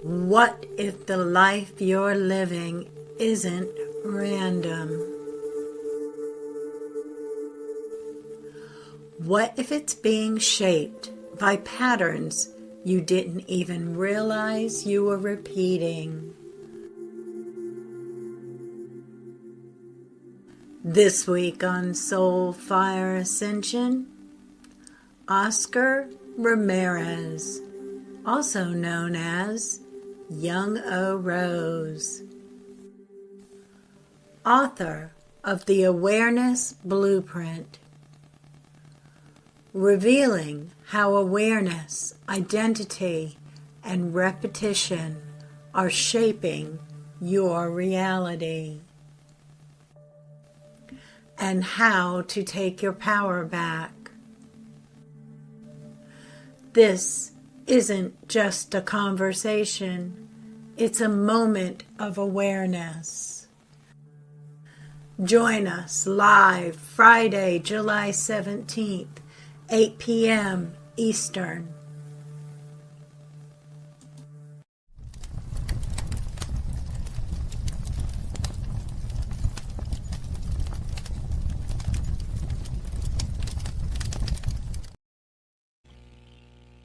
What if the life you're living isn't random? What if it's being shaped by patterns you didn't even realize you were repeating? This week on Soul Fire Ascension, Oscar Ramirez, also known as Young O. Roze, author of The Awareness Blueprint, revealing how awareness, identity, and repetition are shaping your reality, and how to take your power back. This isn't just a conversation, it's a moment of awareness. Join us live Friday, July 17th, 8 p.m. Eastern.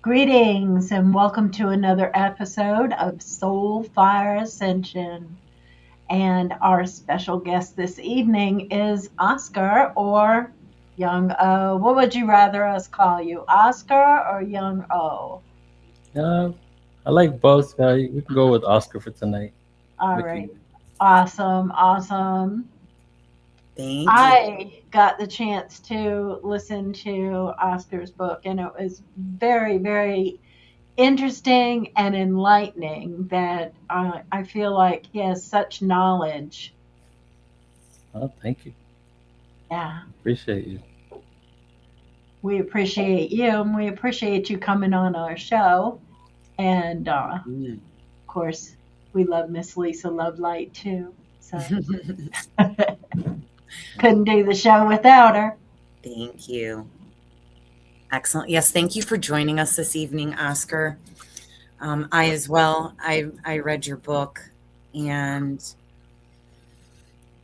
Greetings and welcome to another episode of Soul Fire Ascension. And our special guest this evening is Oscar, or Young O. What would you rather us call you, Oscar or Young O? I like both. We can go with Oscar for tonight. All right. Awesome. Thank you. I got the chance to listen to Oscar's book, and it was very, very interesting and enlightening that I feel like he has such knowledge. Oh, thank you. Yeah. Appreciate you. We appreciate you, and we appreciate you coming on our show. And of course, we love Miss Lisa Lovelight too. So couldn't do the show without her. Thank you. Excellent. Yes, thank you for joining us this evening, Oscar. I as well. I read your book, and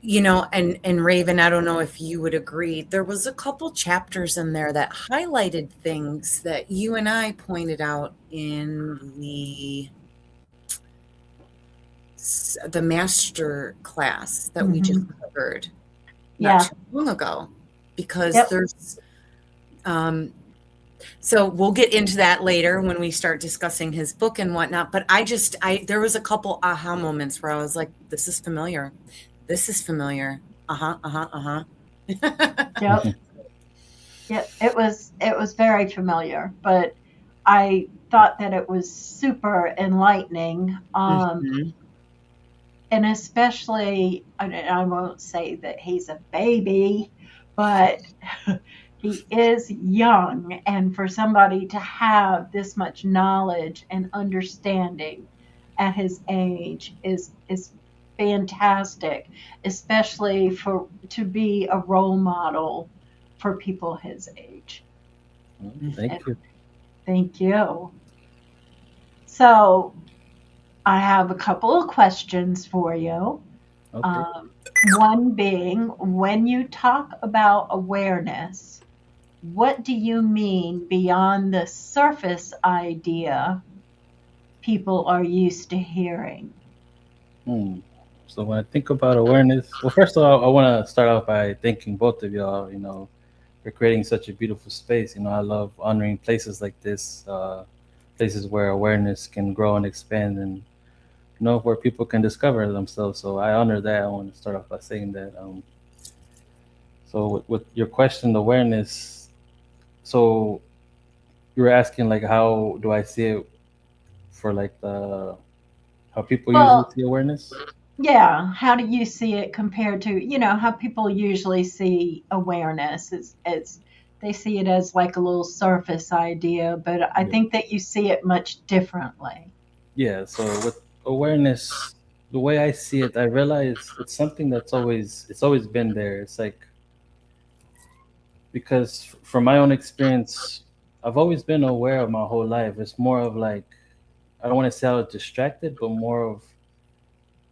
and Raven, I don't know if you would agree. There was a couple chapters in there that highlighted things that you and I pointed out in the master class that we just covered not too long ago, because there's so we'll get into that later when we start discussing his book and whatnot. But there was a couple aha moments where I was like, this is familiar. Yep. Yeah, it was very familiar, but I thought that it was super enlightening. And especially, I won't say that he's a baby, but he is young, and for somebody to have this much knowledge and understanding at his age is fantastic, especially to be a role model for people his age. Thank you. Thank you. So I have a couple of questions for you. Okay. One being, when you talk about awareness, what do you mean beyond the surface idea people are used to hearing? So when I think about awareness, well, first of all, I want to start off by thanking both of y'all, for creating such a beautiful space. I love honoring places like this, places where awareness can grow and expand, and where people can discover themselves. So I honor that. I want to start off by saying that. So with your question, awareness, so you were asking like, how do I see it for like how people usually see awareness? Yeah, how do you see it compared to, how people usually see awareness? It's they see it as like a little surface idea, but I think that you see it much differently. Yeah, so with awareness, the way I see it, I realize it's something that's always been there. It's like, because from my own experience, I've always been aware of my whole life. It's more of like I don't want to say I was distracted, but more of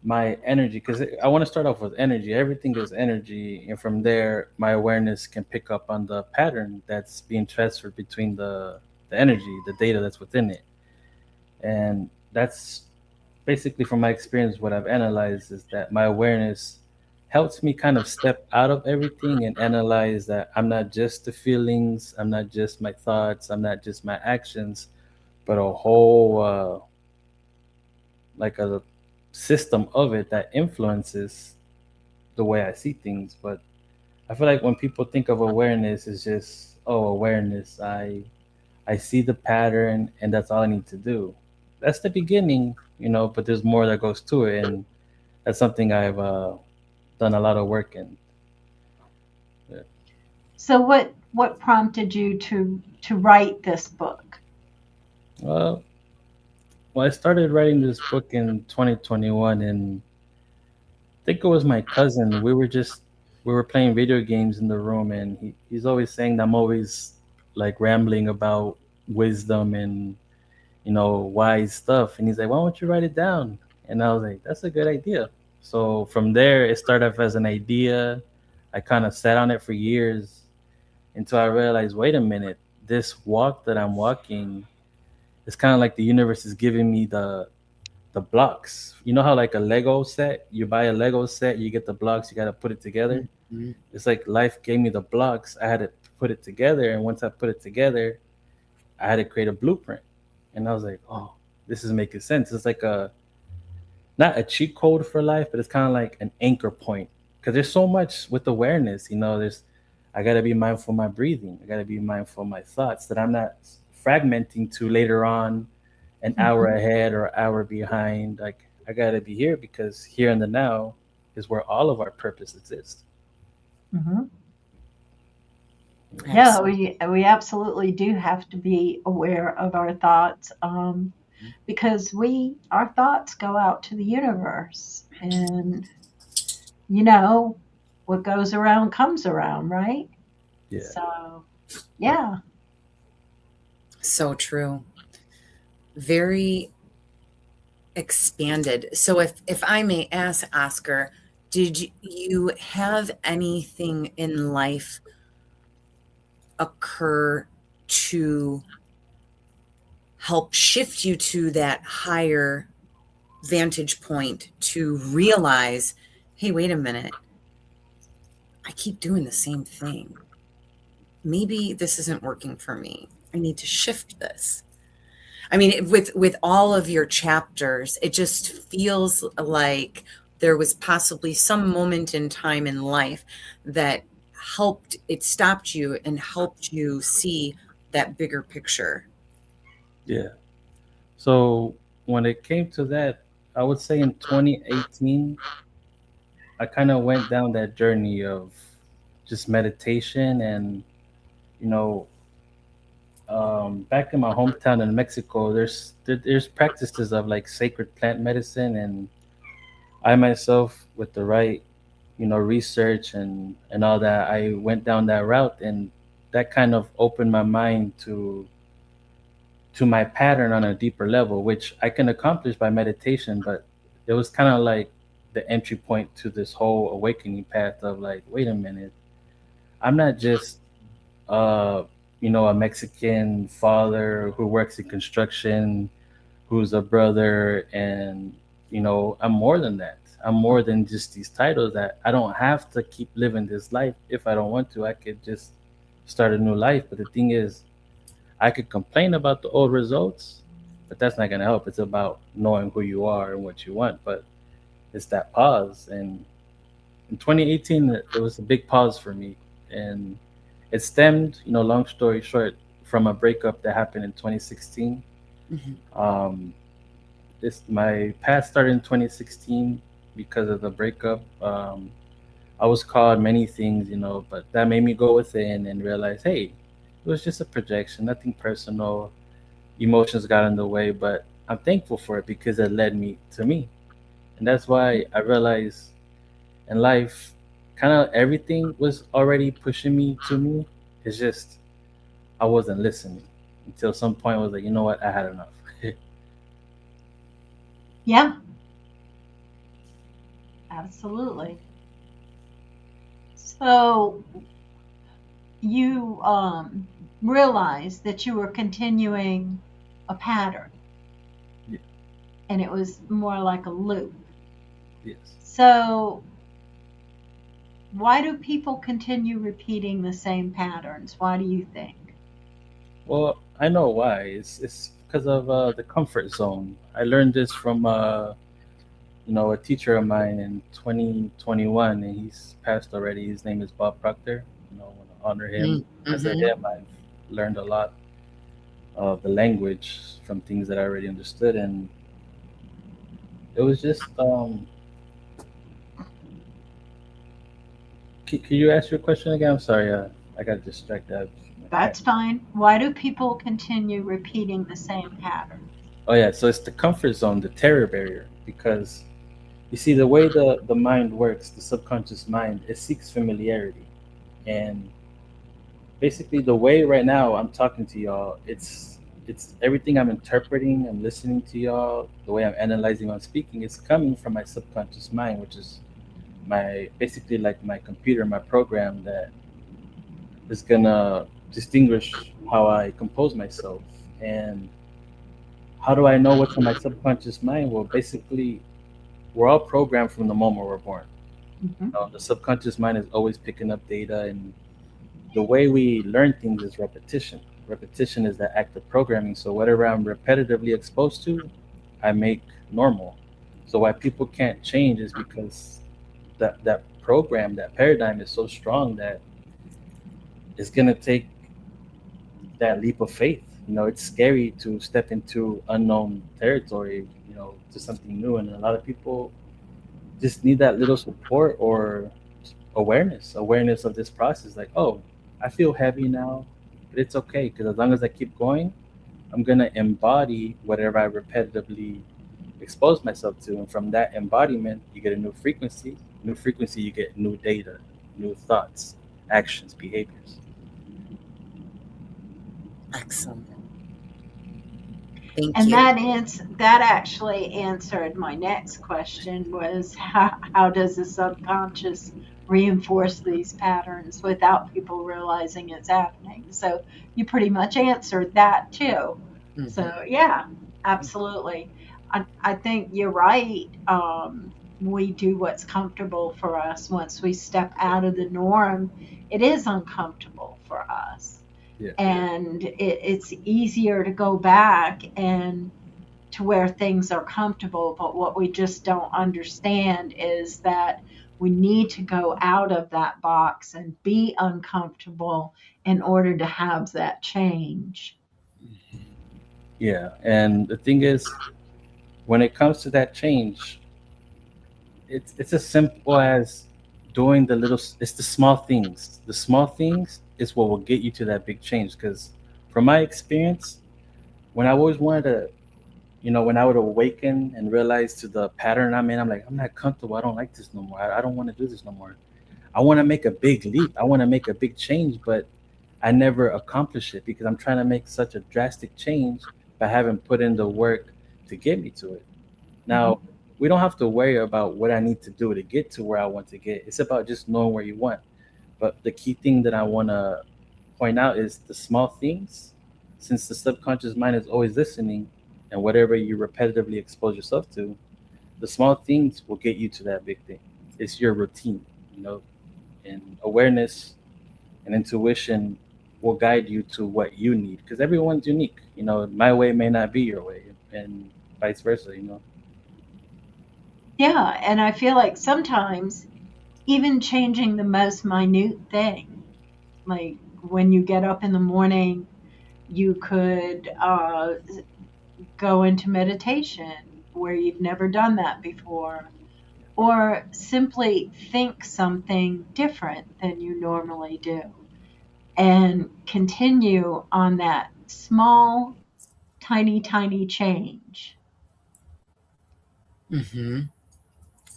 my energy, because I want to start off with energy. Everything is energy, and from there, my awareness can pick up on the pattern that's being transferred between the energy, the data that's within it, and that's basically from my experience. What I've analyzed is that my awareness helps me kind of step out of everything and analyze that I'm not just the feelings, I'm not just my thoughts, I'm not just my actions, but a whole like a system of it that influences the way I see things. But I feel like when people think of awareness, it's just, oh, awareness. I see the pattern and that's all I need to do. That's the beginning, but there's more that goes to it, and that's something I've done a lot of work in. Yeah. So what prompted you to write this book? Well, I started writing this book in 2021, and I think it was my cousin. We were playing video games in the room, and he's always saying that I'm always like rambling about wisdom and wise stuff. And he's like, "Why don't you write it down?" And I was like, "That's a good idea." So from there, it started off as an idea. I kind of sat on it for years until I realized, wait a minute, this walk that I'm walking is kind of like the universe is giving me the blocks. You know how like a Lego set, you buy a Lego set, you get the blocks, you got to put it together. Mhm. It's like life gave me the blocks. I had to put it together, and once I put it together, I had to create a blueprint. And I was like, oh, this is making sense. It's like a not a cheat code for life, but it's kind of like an anchor point. Because there's so much with awareness. There's I gotta be mindful of my breathing. I gotta be mindful of my thoughts that I'm not fragmenting to later on, an hour Mhm. ahead or hour behind. Like I gotta be here because here in the now is where all of our purpose exists. Mhm. Yeah, Absolutely. we absolutely do have to be aware of our thoughts, because our thoughts go out to the universe, and you know what goes around comes around, right? Yeah. So yeah. So true. Very expanded. So if I may ask, Oscar, did you have anything in life occur to help shift you to that higher vantage point to realize, hey, wait a minute, I keep doing the same thing. Maybe this isn't working for me. I need to shift this. I mean, with all of your chapters, it just feels like there was possibly some moment in time in life that it stopped you and helped you see that bigger picture. Yeah. So when it came to that, I would say in 2018, I kind of went down that journey of just meditation and you know back in my hometown in Mexico, there's practices of like sacred plant medicine, and I myself, with the right research and all that, I went down that route, and that kind of opened my mind to my pattern on a deeper level, which I can accomplish by meditation. But it was kind of like the entry point to this whole awakening path of like, wait a minute, I'm not just uh, a Mexican father who works in construction, who's a brother, and I'm more than that. I'm more than just these titles. That I don't have to keep living this life if I don't want to. I could just start a new life. But the thing is, I could complain about the old results, but that's not gonna help. It's about knowing who you are and what you want. But it's that pause, and in 2018, it was a big pause for me, and it stemmed, long story short, from a breakup that happened in 2016. Mhm. Um, this my past started in 2016 because of the breakup. I was called many things, but that made me go within and realize, hey, it was just a projection, nothing personal. Emotions got in the way, but I'm thankful for it because it led me to me, and that's why I realized in life, kind of everything was already pushing me to me. It's just I wasn't listening until some point I was like, you know what, I had enough. Yeah, absolutely. So you realized that you were continuing a pattern, Yeah. and it was more like a loop. Yes. So why do people continue repeating the same patterns? Why do you think? Well, I know why. It's because of the comfort zone. I learned this from a teacher of mine in 2021, and he's passed already. His name is Bob Proctor. I want to honor him. Because of Mm-hmm. him, I've learned a lot of the language from things that I already understood, and it was just. Can you ask your question again? I'm sorry. I got distracted. I can't. That's fine. Why do people continue repeating the same pattern? Oh yeah, so it's the comfort zone, the terror barrier, because you see the way the mind works, the subconscious mind, it seeks familiarity, and basically the way right now I'm talking to y'all, it's everything I'm interpreting, I'm listening to y'all, the way I'm analyzing, I'm speaking, it's coming from my subconscious mind, which is my basically like my computer, my program that is gonna distinguish how I compose myself. And how do I know what's in my subconscious mind? Well, basically, we're all programmed from the moment we're born. Hmm. The subconscious mind is always picking up data, and the way we learn things is repetition. Repetition is the act of programming. So whatever I'm repetitively exposed to, I make normal. So why people can't change is because that program, that paradigm is so strong that it's gonna take that leap of faith. It's scary to step into unknown territory, to something new, and a lot of people just need that little support or awareness of this process. Like, oh, I feel heavy now, but it's okay because as long as I keep going, I'm gonna embody whatever I repetitively expose myself to, and from that embodiment, you get a new frequency. New frequency, you get new data, new thoughts, actions, behaviors. Excellent. Thank And you. that actually answered my next question was how does the subconscious reinforce these patterns without people realizing it's happening? So you pretty much answered that too. Hmm. So yeah, absolutely. I think you're right. We do what's comfortable for us. Once we step out of the norm, it is uncomfortable for us, Yeah. and it's easier to go back and to where things are comfortable. But what we just don't understand is that we need to go out of that box and be uncomfortable in order to have that change. Yeah, and the thing is, when it comes to that change, it's as simple as doing it's the small things. The small things is what will get you to that big change. Because from my experience, when I always wanted to, when I would awaken and realize to the pattern I'm in, I'm like, I'm not comfortable. I don't like this no more. I don't want to do this no more. I want to make a big leap. I want to make a big change, but I never accomplish it because I'm trying to make such a drastic change, but I haven't put in the work to get me to it. Mhm. Now, we don't have to worry about what I need to do to get to where I want to get. It's about just knowing where you want. But the key thing that I want to point out is the small things. Since the subconscious mind is always listening, and whatever you repetitively expose yourself to, the small things will get you to that big thing. It's your routine, you know, and awareness and intuition will guide you to what you need because everyone's unique. My way may not be your way, and vice versa. Yeah, and I feel like sometimes even changing the most minute thing, like when you get up in the morning, you could go into meditation where you've never done that before, or simply think something different than you normally do and continue on that small, tiny change. Hmm.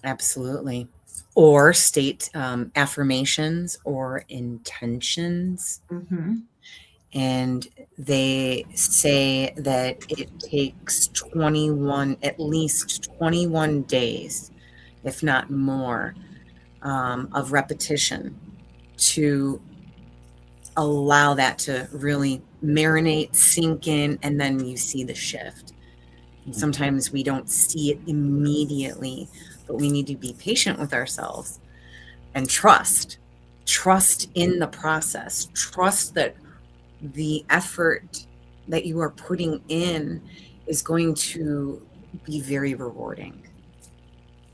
Absolutely. Or state affirmations or intentions. Hmm. And they say that it takes at least 21 days, if not more, of repetition to allow that to really marinate, sink in, and then you see the shift. And sometimes we don't see it immediately, but we need to be patient with ourselves and trust in the process, trust that the effort that you are putting in is going to be very rewarding.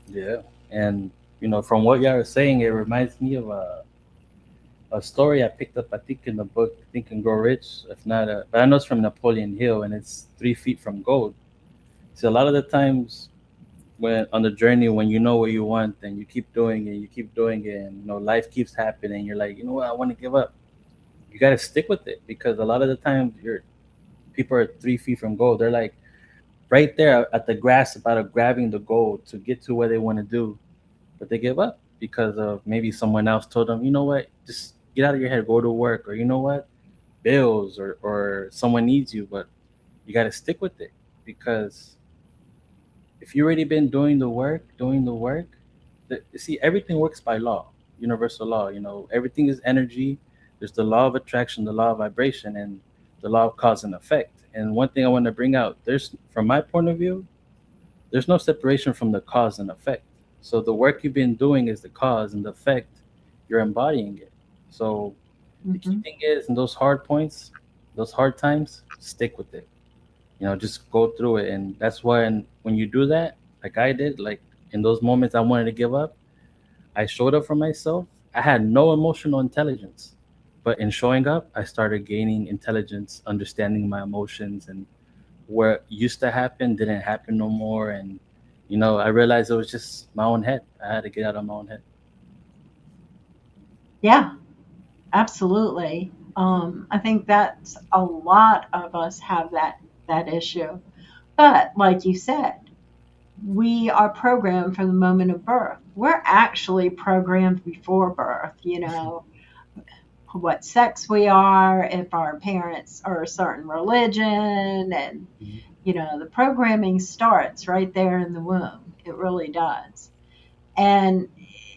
Yeah. And, from what y'all are saying, it reminds me of a story I picked up, I think, in the book Think and Grow Rich. If not, but I know it's from Napoleon Hill, and it's 3 feet from gold. So a lot of the times when on the journey, when you know what you want, and you keep doing it, and life keeps happening, you're like, you know what, I want to give up. You got to stick with it, because a lot of the times people are 3 feet from gold. They're like right there at the grass, about of grabbing the gold to get to where they want to do, but they give up because of maybe someone else told them, you know what, just get out of your head, go to work, or you know what, bills, or someone needs you. But you got to stick with it, because if you already been doing the work, see, everything works by law, universal law. Everything is energy. There's the law of attraction, the law of vibration, and the law of cause and effect. And one thing I want to bring out, from my point of view, there's no separation from the cause and effect. So the work you've been doing is the cause, and the effect, you're embodying it. So the key Mhm. thing is, in those hard points, those hard times, stick with it. Just go through it. And that's why, when you do that, like I did, like in those moments I wanted to give up, I showed up for myself. I had no emotional intelligence, but in showing up, I started gaining intelligence, understanding my emotions, and what used to happen didn't happen no more. And I realized it was just my own head. I had to get out of my own head. Yeah, absolutely. I think that's a lot of us have that issue. But like you said, we are programmed from the moment of birth. We're actually programmed before birth, what sex we are, if our parents are a certain religion, and, Mhm. the programming starts right there in the womb. It really does. And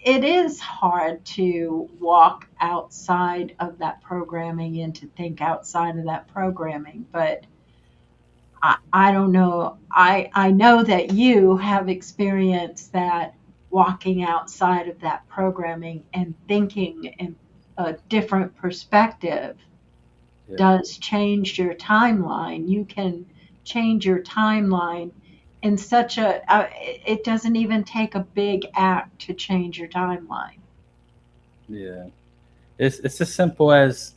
it is hard to walk outside of that programming and to think outside of that programming, but I don't know. I know that you have experienced that walking outside of that programming and thinking in a different perspective Yeah. does change your timeline. You can change your timeline in such it doesn't even take a big act to change your timeline. Yeah. It's as simple as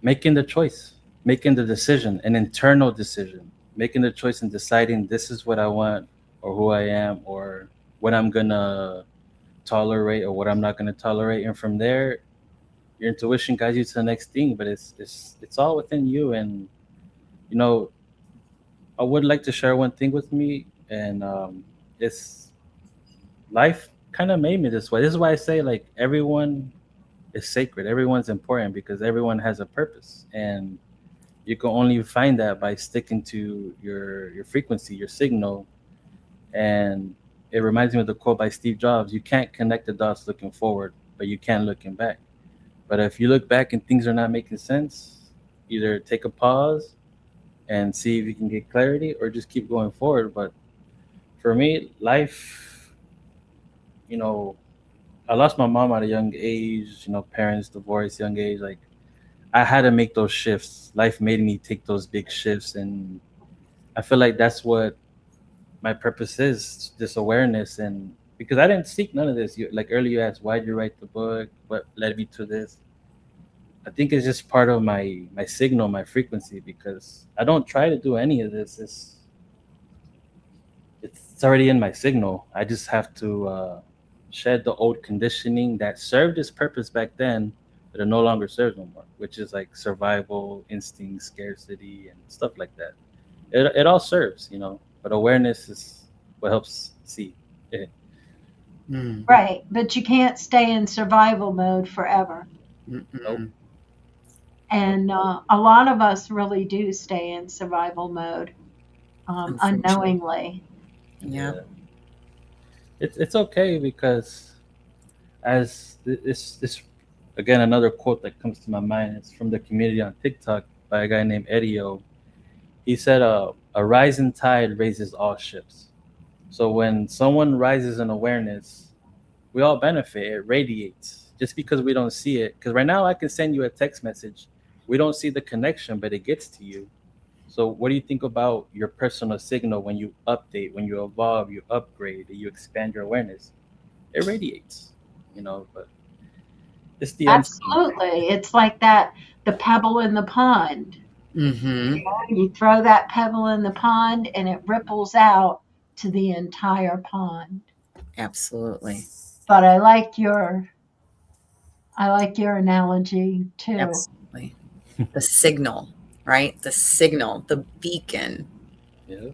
making the choice, making the decision, an internal decision, making the choice and deciding this is what I want, or who I am, or what I'm gonna tolerate, or what I'm not gonna tolerate. And from there, your intuition guides you to the next thing. But it's all within you. And you know, I would like to share one thing with me, and it's life kind of made me this way. This is why I say, like, everyone is sacred, everyone's important, because everyone has a purpose. And you can only find that by sticking to your frequency, your signal. And it reminds me of the quote by Steve Jobs: "You can't connect the dots looking forward, but you can looking back." But if you look back and things are not making sense, either take a pause and see if you can get clarity, or just keep going forward. But for me, life, you know, I lost my mom at a young age. Parents divorced young age. Like, I had to make those shifts. Life made me take those big shifts, and I feel like that's what my purpose is, this awareness. And because I didn't seek none of this, like earlier you asked, why did you write the book, what led me to this. I think it's just part of my signal, my frequency, because I don't try to do any of this. It's already in my signal. I just have to shed the old conditioning that served its purpose back then, but it no longer serves no more, which is like survival instinct, scarcity, and stuff like that. It all serves, but awareness is what helps see. Yeah. Mm. Right, but you can't stay in survival mode forever. Nope. Mm-mm. And a lot of us really do stay in survival mode Unfortunately. unknowingly. Yeah. Yeah, it's okay because as this again, another quote that comes to my mind is from the community on TikTok by a guy named Edio. He said, "A rising tide raises all ships." So when someone rises in awareness, we all benefit. It radiates just because we don't see it. Because right now, I can send you a text message. We don't see the connection, but it gets to you. So, what do you think about your personal signal when you update, when you evolve, you upgrade, you expand your awareness? It radiates, but it's the unseen. Absolutely. It's like that, the pebble in the pond. Mm-hmm. You throw that pebble in the pond and it ripples out to the entire pond. Absolutely. But I like your analogy too. Absolutely. The signal, right? The signal, the beacon. Yeah.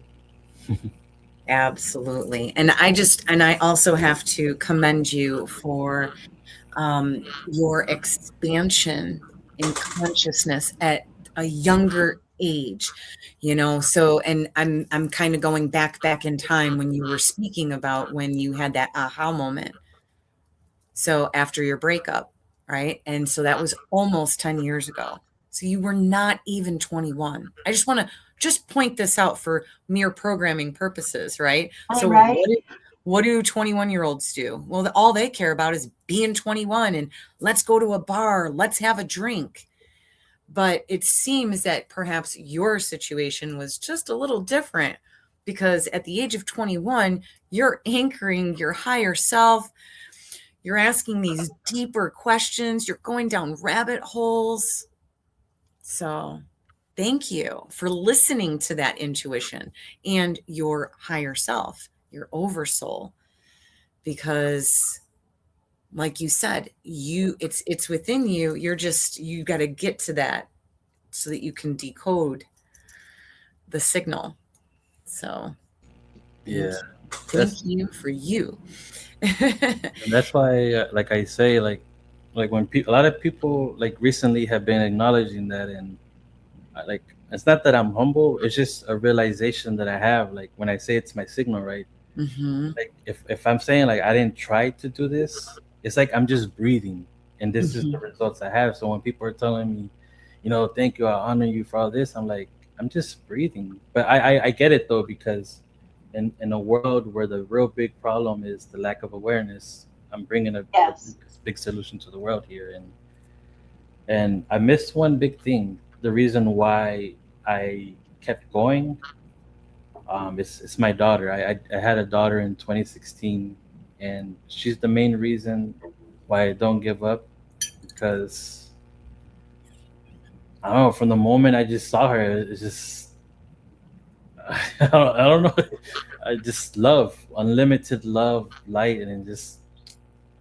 Absolutely. And I also have to commend you for your expansion in consciousness at a younger age, so, and I'm kind of going back in time when you were speaking about when you had that aha moment. So after your breakup, right? And so that was almost 10 years ago. So you were not even 21. I just want to just point this out for mere programming purposes, right? All So right. what do 21-year-olds do? Well, all they care about is being 21 and let's go to a bar, let's have a drink. But it seems that perhaps your situation was just a little different because at the age of 21, you're anchoring your higher self. You're asking these deeper questions. You're going down rabbit holes. So thank you for listening to that intuition and your higher self, your oversoul, because like you said, it's within you. You got to get to that so that you can decode the signal. So Yeah. thank That's you for you. and that's why, like I say, like when a lot of people like recently have been acknowledging that, and like it's not that I'm humble. It's just a realization that I have. Like when I say it's my signal, right? Mm-hmm. Like if I'm saying like I didn't try to do this, it's like I'm just breathing, and this is Mm-hmm. the results I have. So when people are telling me, thank you, I honor you for all this, I'm like, I'm just breathing. But I get it though, because in a world where the real big problem is the lack of awareness, I'm bringing a Yes. big solution to the world here, and I missed one big thing. The reason why I kept going, it's my daughter. I had a daughter in 2016, and she's the main reason why I don't give up. Because I don't know, from the moment I just saw her, it's just I don't know. I just love, unlimited love, light, and then just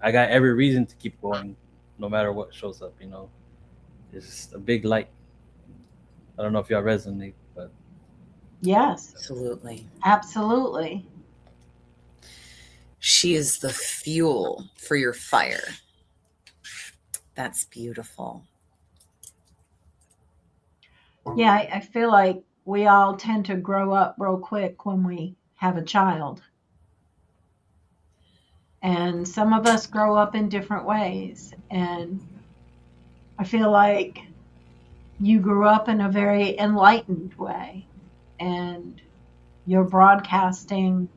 I got every reason to keep going, no matter what shows up. It's just a big light. I don't know if y'all resonate, but Yes. Absolutely. Absolutely. She is the fuel for your fire. That's beautiful. Yeah, I feel like we all tend to grow up real quick when we have a child. And some of us grow up in different ways. And I feel like you grew up in a very enlightened way. And you're broadcasting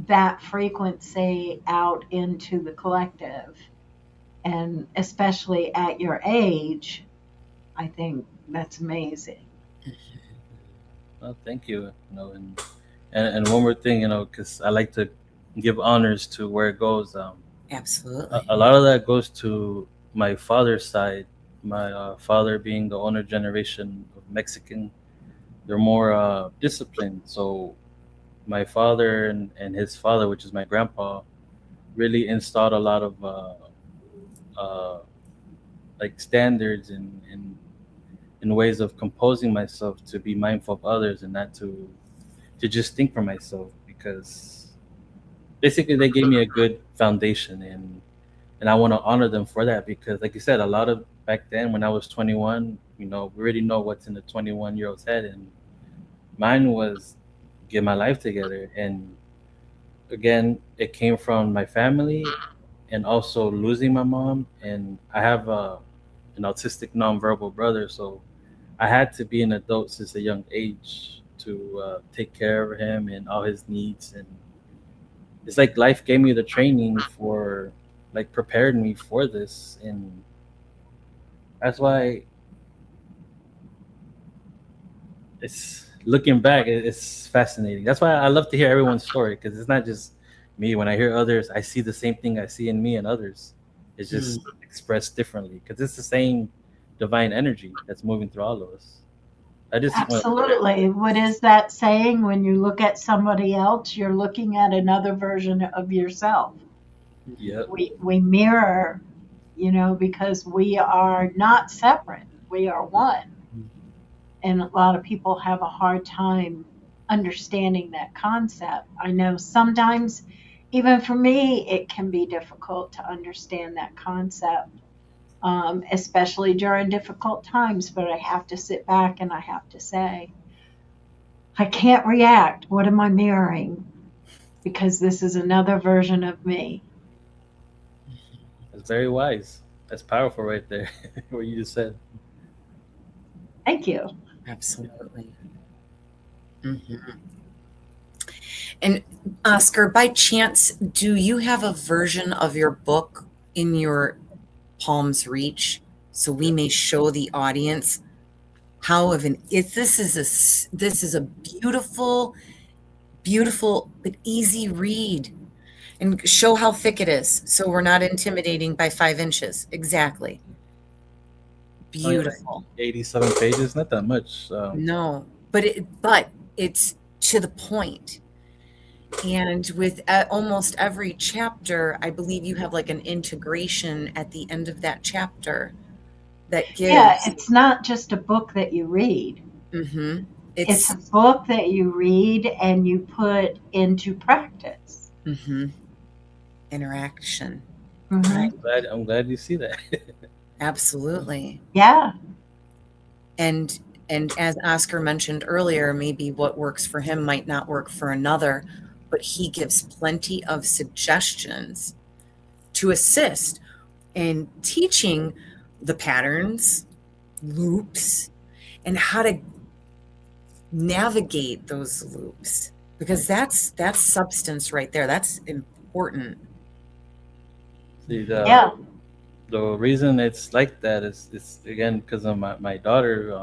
that frequency out into the collective. And especially at your age, I think that's amazing. well, thank you. And one more thing, because I like to give honors to where it goes. Absolutely. A lot of that goes to my father's side. My father being the owner generation of Mexican, they're more disciplined. So my father and his father, which is my grandpa, really installed a lot of uh, like standards and ways of composing myself to be mindful of others and not to just think for myself, because basically they gave me a good foundation, and I want to honor them for that because, like you said, a lot of back then when I was 21, we already know what's in the 21-year-old's head, and mine was get my life together. And again, it came from my family, and also losing my mom, and I have an autistic nonverbal brother, so I had to be an adult since a young age to take care of him and all his needs. And it's like life gave me the training for, like, prepared me for this. And that's why it's looking back, it's fascinating. That's why I love to hear everyone's story, because it's not just me. When I hear others, I see the same thing I see in me and others. It's just expressed differently because it's the same divine energy that's moving through all of us. I just want Absolutely. What is that saying? When you look at somebody else, you're looking at another version of yourself. yeah. We mirror, because we are not separate. We are one. And a lot of people have a hard time understanding that concept. I know sometimes, even for me, it can be difficult to understand that concept, especially during difficult times. But I have to sit back and I have to say, I can't react. What am I mirroring? Because this is another version of me. That's very wise. That's powerful right there. What you just said. Thank you. Absolutely. Mm-hmm. And Oscar, by chance, do you have a version of your book in your palm's reach so we may show the audience how this is a beautiful, beautiful but easy read, and show how thick it is so we're not intimidating by 5 inches. Exactly. Beautiful. 87 pages, not that much. No, but it's to the point. And with almost every chapter, I believe you have like an integration at the end of that chapter that gives. Yeah, it's not just a book that you read. Mm-hmm. It's a book that you read and you put into practice. Mm-hmm. Interaction. Mm-hmm. I'm glad you see that. Absolutely. Yeah. And as Oscar mentioned earlier, maybe what works for him might not work for another, but he gives plenty of suggestions to assist in teaching the patterns, loops, and how to navigate those loops, because that's substance right there. That's important. See, Yeah. the reason it's like that is it's again because of my daughter.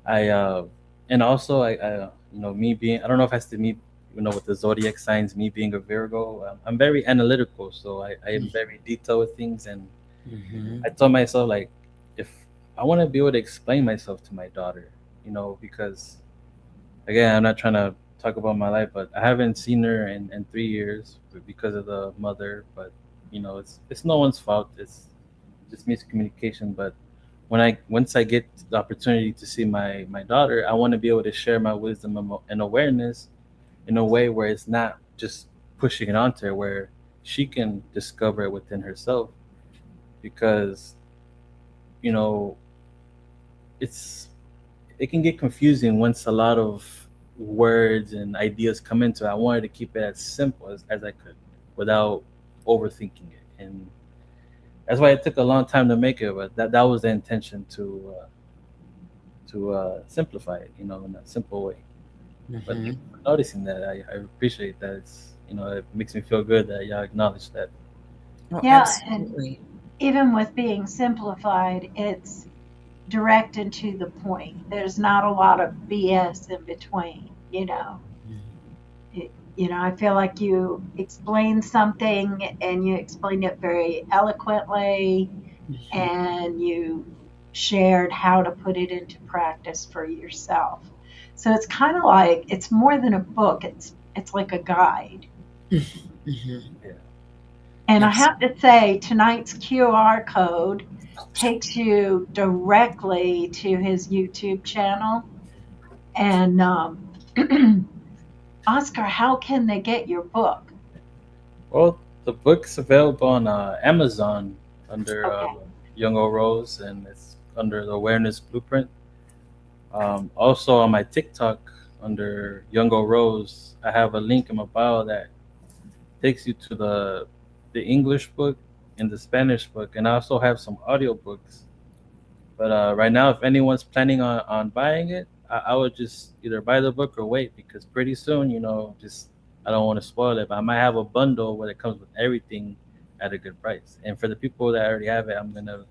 I and also I me being, I don't know if it has to me with the zodiac signs, me being a Virgo, I'm very analytical, so I am very detailed with things. And Mm-hmm. I told myself, like, if I want to be able to explain myself to my daughter, because again, I'm not trying to talk about my life, but I haven't seen her in 3 years because of the mother. But it's no one's fault. It's just miscommunication. But once I get the opportunity to see my daughter, I want to be able to share my wisdom and awareness in a way where it's not just pushing it onto her, where she can discover it within herself. Because you know it can get confusing once a lot of words and ideas come into it. I wanted to keep it as simple as I could without overthinking it. And that's why it took a long time to make it, but that was the intention to simplify it, in a simple way. But Mm-hmm. thank you for noticing that. I appreciate that. It makes me feel good that y'all acknowledge that. Oh, Yeah, absolutely. Even with being simplified, it's direct and to the point. There's not a lot of BS in between. I feel like you explained something and you explained it very eloquently, Mm-hmm. and you shared how to put it into practice for yourself. So it's kind of like, it's more than a book. It's like a guide. Mm-hmm. And I Yes. have to say, tonight's QR code takes you directly to his YouTube channel. And Oscar, how can they get your book? Well, The book's available on Amazon under Okay. Young O Rose, and it's under the Awareness Blueprint. Also on my TikTok under Young O Rose, I have a link in my bio that takes you to the English book and the Spanish book, and I also have some audiobooks. But right now, if anyone's planning on buying it, I would just either buy the book or wait, because pretty soon, just I don't want to spoil it, but I might have a bundle where it comes with everything at a good price. And for the people that already have it, I'm gonna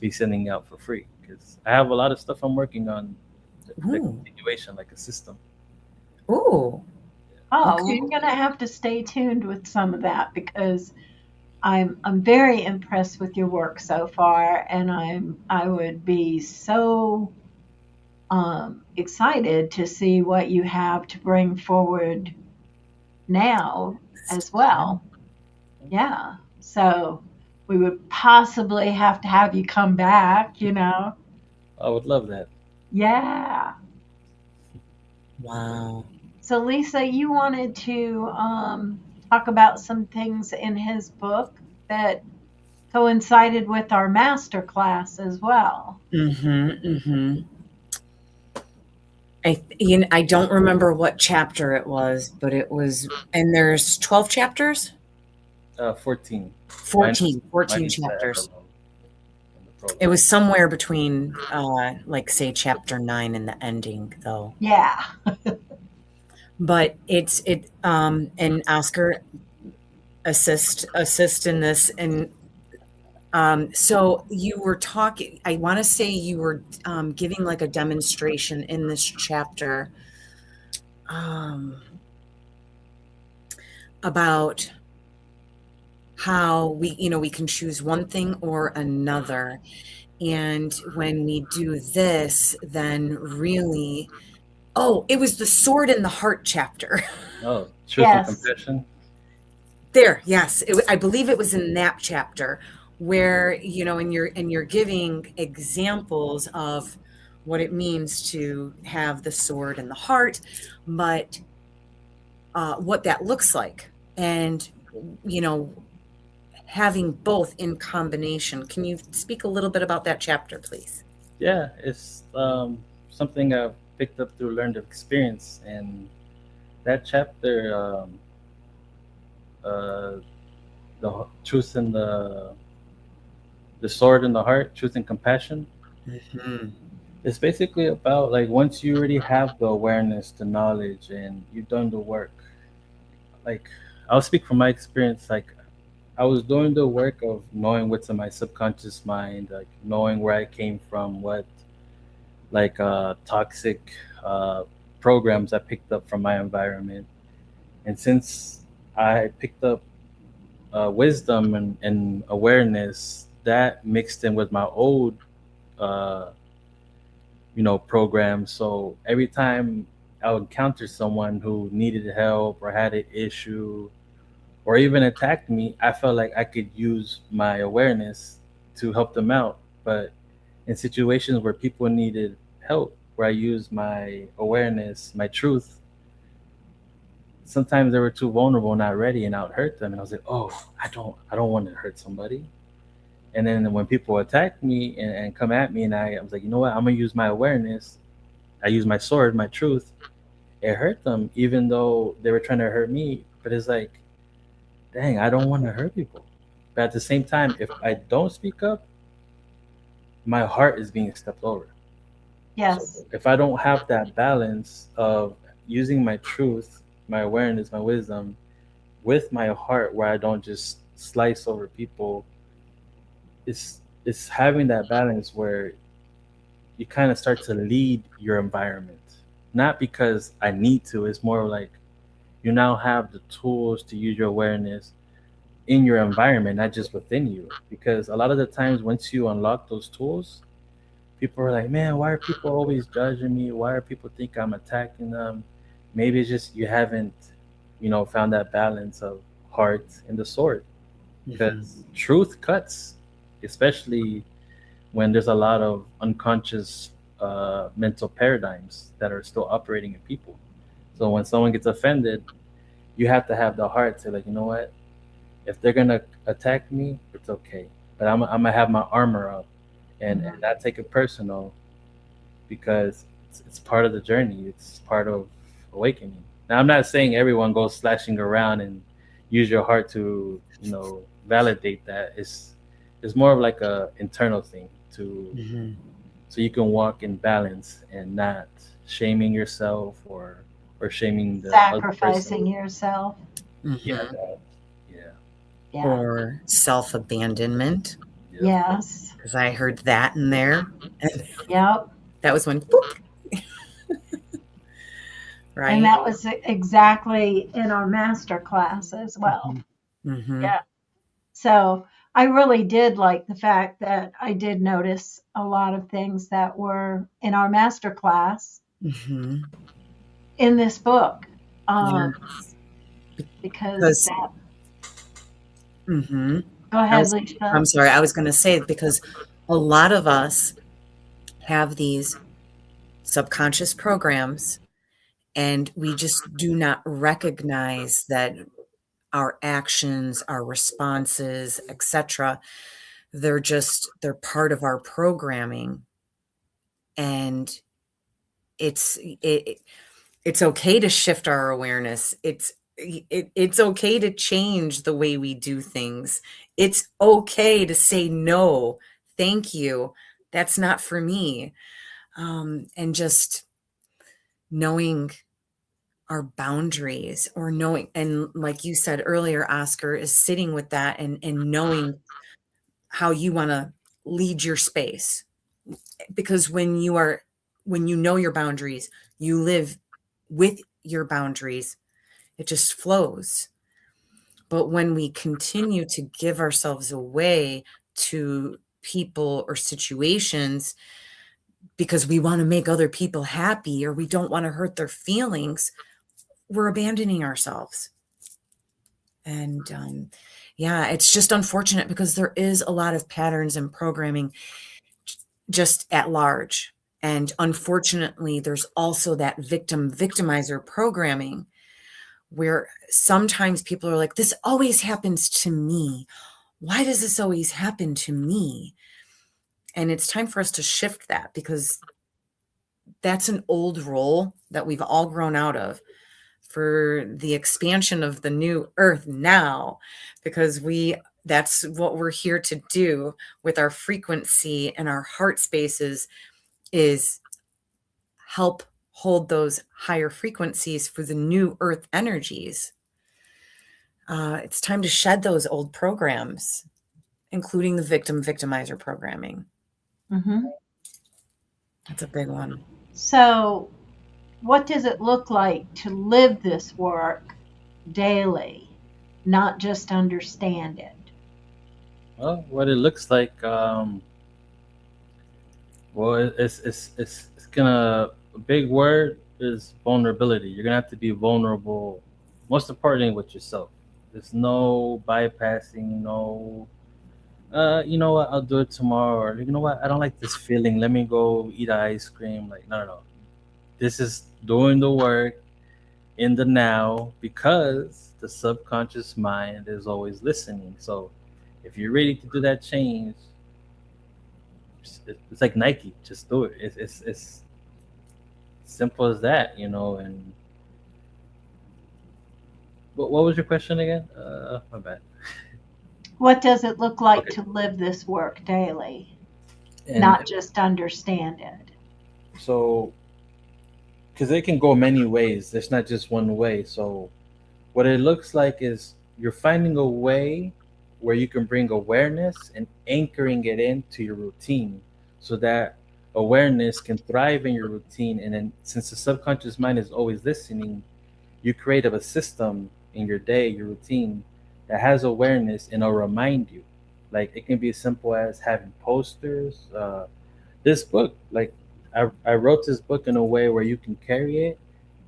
be sending it out for free because I have a lot of stuff I'm working on, the Ooh. continuation, like a system. Ooh. Oh, Okay. we're going to have to stay tuned with some of that because I'm very impressed with your work so far, and I would be so excited to see what you have to bring forward now as well. Yeah. So we would possibly have to have you come back. I would love that. Yeah. Wow. So Lisa, you wanted to talk about some things in his book that coincided with our master class as well. Mm-hmm. Mm-hmm. I don't remember what chapter it was, but it was, and there's 12 chapters? 14. 14, 14 Minus the chapters. epilogue and the prologue. It was somewhere between, like, say, chapter 9 and the ending, though. Yeah. But and Oscar assist in this, and so you were talking. I want to say you were giving like a demonstration in this chapter about how we can choose one thing or another, and when we do this, then really, it was the sword in the heart chapter. Oh, truth and Yes. compassion. There, yes, I believe it was in that chapter where and you're giving examples of what it means to have the sword in the heart, but what that looks like, and having both in combination. Can you speak a little bit about that chapter, please? Yeah, it's something I've picked up through learned experience, and that chapter, uh, the truth and the sword in the heart, truth and compassion. Mm-hmm. It's basically about, like, once you already have the awareness, the knowledge, and you've done the work. Like, I'll speak from my experience. Like, I was doing the work of knowing what's in my subconscious mind, like knowing where I came from, what like toxic uh, programs I picked up from my environment. And since I picked up wisdom and awareness, that mixed in with my old, uh, programs. So every time I would encounter someone who needed help or had an issue or even attacked me, I felt like I could use my awareness to help them out. But in situations where people needed help, where I used my awareness, my truth, sometimes they were too vulnerable, not ready, and I would hurt them. And I was like, oh, I don't want to hurt somebody. And then when people attack me and come at me, and I was like, you know what, I'm gonna use my awareness. I use my sword, my truth. It hurt them, even though they were trying to hurt me. But it's like, dang, I don't want to hurt people. But at the same time, if I don't speak up, my heart is being stepped over. So Yes. if I don't have that balance of using my truth, my awareness, my wisdom with my heart, where I don't just slice over people, it's having that balance where you kind of start to lead your environment. Not because I need to, it's more like you now have the tools to use your awareness in your environment, not just within you. Because a lot of the times, once you unlock those tools, people are like, man, why are people always judging me? Why are people think I'm attacking them? Maybe it's just you haven't, found that balance of heart and the sword. Mm-hmm. Because truth cuts, especially when there's a lot of unconscious mental paradigms that are still operating in people. So when someone gets offended, you have to have the heart to, like, you know what? If they're gonna attack me, it's okay. But I'm gonna have my armor up and not take it personal because it's part of the journey. It's part of awakening. Now, I'm not saying everyone goes slashing around and use your heart to, validate that. It's more of like a internal thing to Mm-hmm. so you can walk in balance and not shaming yourself or shaming the other person. Sacrificing yourself. Yeah, Mm-hmm. that, yeah, Yeah. Or self-abandonment, yeah. Yes. because I heard that in there. And Yep. that was when, boop, And right? that was exactly in our master class as well. Mm-hmm. Yeah. So I really did like the fact that I did notice a lot of things that were in our master class Mm-hmm. in this book. Yeah. Because Because, that, mm-hmm. go ahead, Lisa. I'm sorry, I was going to say, because a lot of us have these subconscious programs and we just do not recognize that our actions, our responses, etc., they're part of our programming. And it it's okay to shift our awareness. It's okay to change the way we do things. It's okay to say no, thank you, that's not for me. And just knowing our boundaries, or knowing, and like you said earlier, Oscar, is sitting with that and knowing how you want to lead your space. Because when you know your boundaries, you live with your boundaries, it just flows. But when we continue to give ourselves away to people or situations because we want to make other people happy or we don't want to hurt their feelings, we're abandoning ourselves. And yeah, it's just unfortunate because there is a lot of patterns and programming just at large. And unfortunately, there's also that victimizer programming where sometimes people are like, this always happens to me. Why does this always happen to me? And it's time for us to shift that, because that's an old role that we've all grown out of for the expansion of the new earth now, because that's what we're here to do with our frequency and our heart spaces, is help hold those higher frequencies for the new earth energies. It's time to shed those old programs, including the victimizer programming. Hmm. That's a big one. So, what does it look like to live this work daily, not just understand it? Well, what it looks like, well, it's gonna a big word is vulnerability. You're gonna have to be vulnerable, most importantly with yourself. There's no bypassing, no. You know what? I'll do it tomorrow. Or you know what? I don't like this feeling. Let me go eat ice cream. Like no, no, no. This is doing the work in the now because the subconscious mind is always listening. So if you're ready to do that change, it's like Nike. Just do it. It's simple as that, And what was your question again? My bad. What does it look like Okay. to live this work daily, And not just understand it? so, because it can go many ways. There's not just one way. So, what it looks like is you're finding a way where you can bring awareness and anchoring it into your routine so that awareness can thrive in your routine. And then, since the subconscious mind is always listening, you create a system in your day, your routine that has awareness and it'll remind you. Like it can be as simple as having posters. This book, like I wrote this book in a way where you can carry it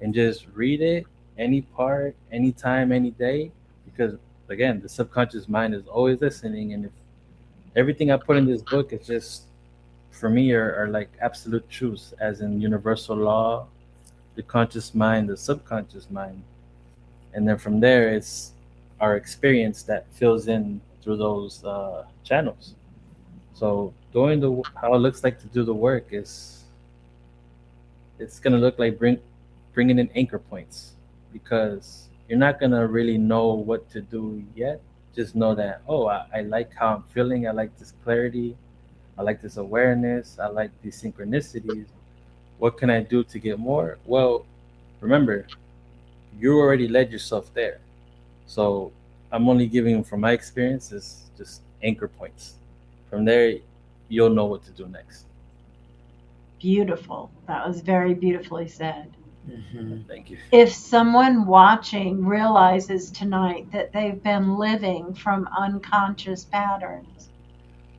and just read it any part, anytime, any day, because again, the subconscious mind is always listening, and if everything I put in this book is just for me are like absolute truths, as in universal law, the conscious mind, the subconscious mind, and then from there it's our experience that fills in through those channels. So doing the how it looks like to do the work is it's gonna look like bringing in anchor points because you're not gonna really know what to do yet. Just know that I like how I'm feeling. I like this clarity. I like this awareness. I like these synchronicities. What can I do to get more? Well, remember, you already led yourself there. So I'm only giving from my experiences just anchor points. From there, you'll know what to do next. Beautiful. That was very beautifully said. Mm-hmm. Thank you. If someone watching realizes tonight that they've been living from unconscious patterns,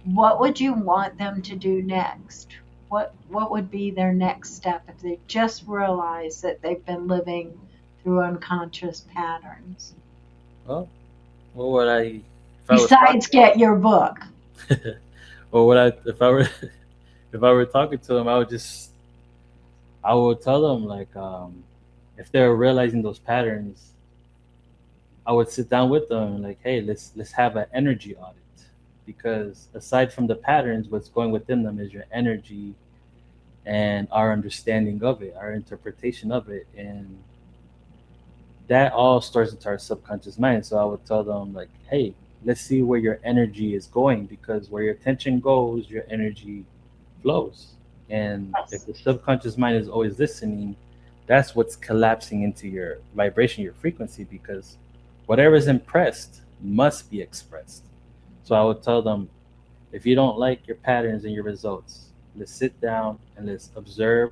what would you want them to do next? What would be their next step if they just realize that they've been living through unconscious patterns? Well, what would if I was Besides get your book. talking, or what if I were, if I were talking to them, I would tell them like, if they're realizing those patterns, I would sit down with them and like, hey, let's have an energy audit, because aside from the patterns, what's going within them is your energy and our understanding of it, our interpretation of it, and that all starts into our subconscious mind. So I would tell them like, hey, let's see where your energy is going, because where your attention goes, your energy flows. And if Yes. the subconscious mind is always listening, that's what's collapsing into your vibration, your frequency, because whatever is impressed must be expressed. So I would tell them, if you don't like your patterns and your results, let's sit down and let's observe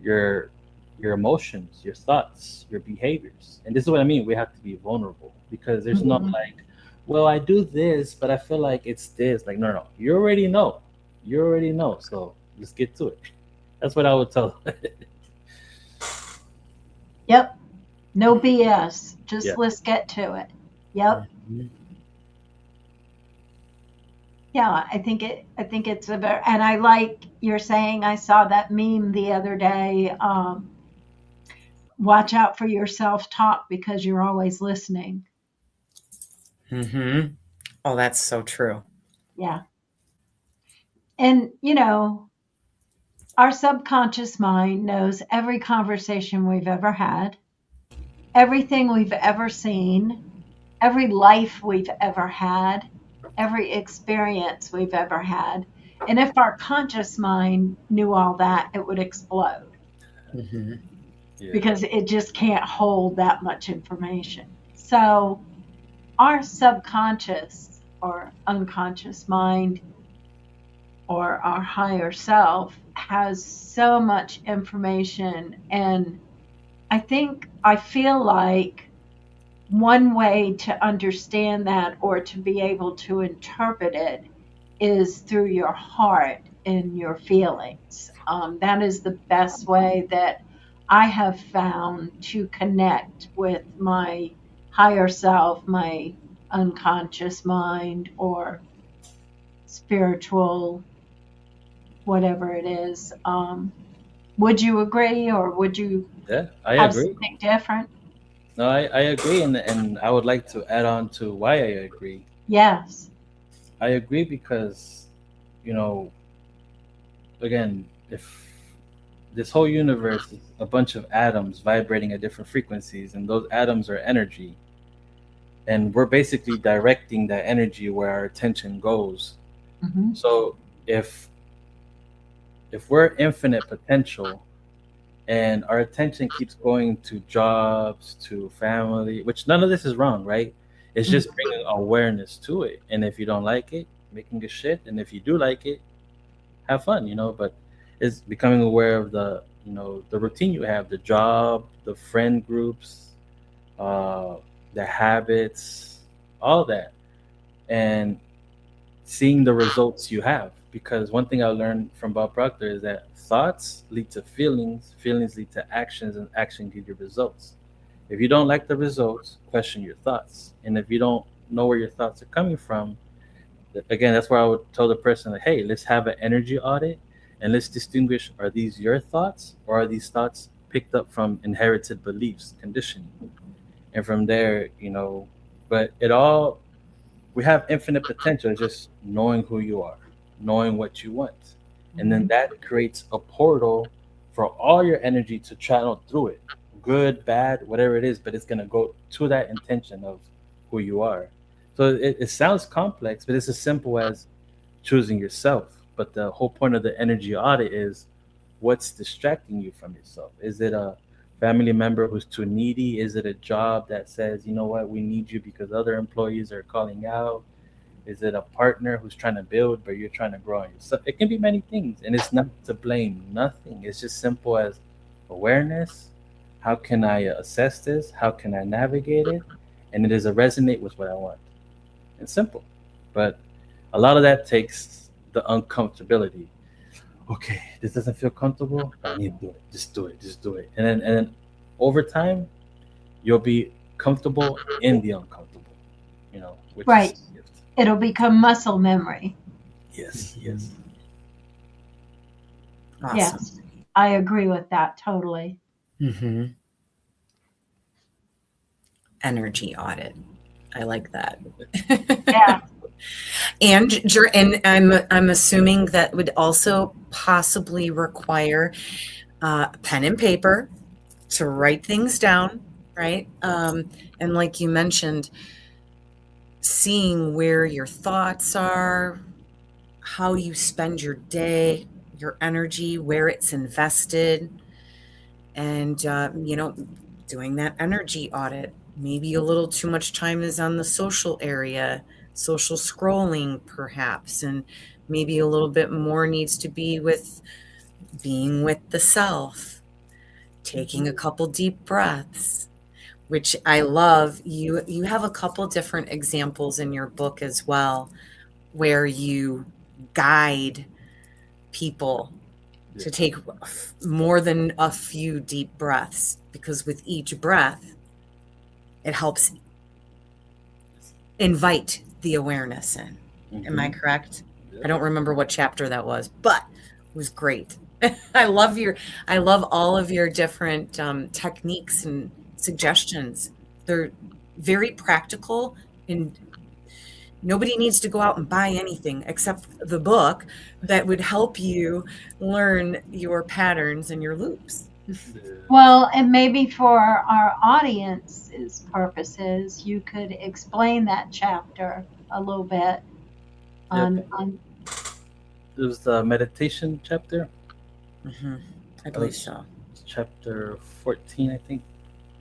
your your emotions, your thoughts, your behaviors. And this is what I mean. We have to be vulnerable because there's no Mhm. like, well, I do this, but I feel like it's this. Like, no, no, no. You already know. You already know. So let's get to it. That's what I would tell them. Yep. No BS. Just Yeah. let's get to it. Yep. Mm-hmm. Yeah, I think it's a very, and I like you're saying, I saw that meme the other day. Watch out for your self-talk because you're always listening. Mm-hmm. Oh, that's so true. Yeah. And our subconscious mind knows every conversation we've ever had, everything we've ever seen, every life we've ever had, every experience we've ever had. And if our conscious mind knew all that, it would explode Mm-hmm. Yeah. because it just can't hold that much information. So, our subconscious or unconscious mind or our higher self has so much information. And I feel like one way to understand that or to be able to interpret it is through your heart and your feelings. That is the best way that I have found to connect with my higher self, my unconscious mind, or spiritual, whatever it is. Would you agree, or would you Yeah. I have agree. something different? No, I agree. And I would like to add on to why I agree. Yes. I agree because, you know, again, if this whole universe is a bunch of atoms vibrating at different frequencies, and those atoms are energy, and we're basically directing that energy where our attention goes. Hmm. So if we're infinite potential and our attention keeps going to jobs, to family, which none of this is wrong, right? It's just bringing awareness to it. And if you don't like it, making a shit, and if you do like it, have fun, but it's becoming aware of the routine you have, the job, the friend groups, uh the habits, all that, and seeing the results you have. Because one thing I learned from Bob Proctor is that thoughts lead to feelings, feelings lead to actions, and action give you results. If you don't like the results, question your thoughts. And if you don't know where your thoughts are coming from, again, that's where I would tell the person, like, hey, let's have an energy audit and let's distinguish, are these your thoughts or are these thoughts picked up from inherited beliefs, conditioning? And from there, but we have infinite potential. It's just knowing who you are, knowing what you want, and then that creates a portal for all your energy to channel through it, good, bad, whatever it is. But it's gonna go to that intention of who you are. So it sounds complex, but it's as simple as choosing yourself. But the whole point of the energy audit is what's distracting you from yourself. Is it a family member who's too needy? Is it a job that says, you know what, we need you because other employees are calling out? Is it a partner who's trying to build but you're trying to grow on yourself? It can be many things, and it's not to blame. Nothing. It's just simple as awareness. How can I assess this? How can I navigate it? And it is a resonate with what I want. It's simple, but a lot of that takes the uncomfortability. Okay, this doesn't feel comfortable. I need to do it. Just do it. Just do it. And then over time, you'll be comfortable in the uncomfortable. Which is Right. a gift. It'll become muscle memory. Yes. Yes. Awesome. Yes. I agree with that totally. Mm-hmm. Energy audit. I like that. Yeah. And I'm assuming that would also possibly require pen and paper to write things down, right? And like you mentioned, seeing where your thoughts are, how you spend your day, your energy, where it's invested, and doing that energy audit. Maybe a little too much time is on the social area, social scrolling perhaps, and maybe a little bit more needs to be with being with the self, taking a couple deep breaths, which I love. You have a couple different examples in your book as well, where you guide people to take more than a few deep breaths, because with each breath, it helps invite the awareness in. Am I correct? I don't remember what chapter that was, but it was great. I love all of your different techniques and suggestions. They're very practical, and nobody needs to go out and buy anything except the book that would help you learn your patterns and your loops. Well, and maybe for our audience's purposes, you could explain that chapter a little bit on There's the meditation chapter. Mm-hmm. I believe so. It's chapter 14, I think.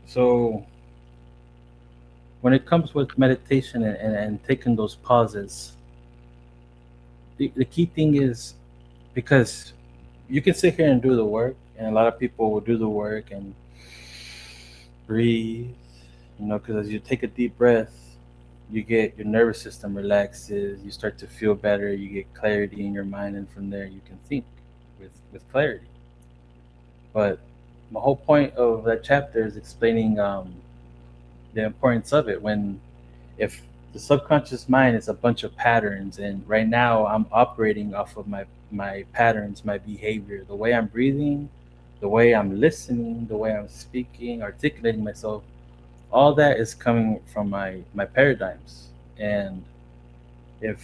So when it comes with meditation and taking those pauses, the key thing is, because you can sit here and do the work, and a lot of people will do the work and breathe, because as you take a deep breath, you get your nervous system relaxes, you start to feel better, you get clarity in your mind, and from there you can think with clarity. But the whole point of that chapter is explaining the importance of it. If the subconscious mind is a bunch of patterns, and right now I'm operating off of my patterns, my behavior, the way I'm breathing, the way I'm listening, the way I'm speaking, articulating myself, all that is coming from my paradigms. And could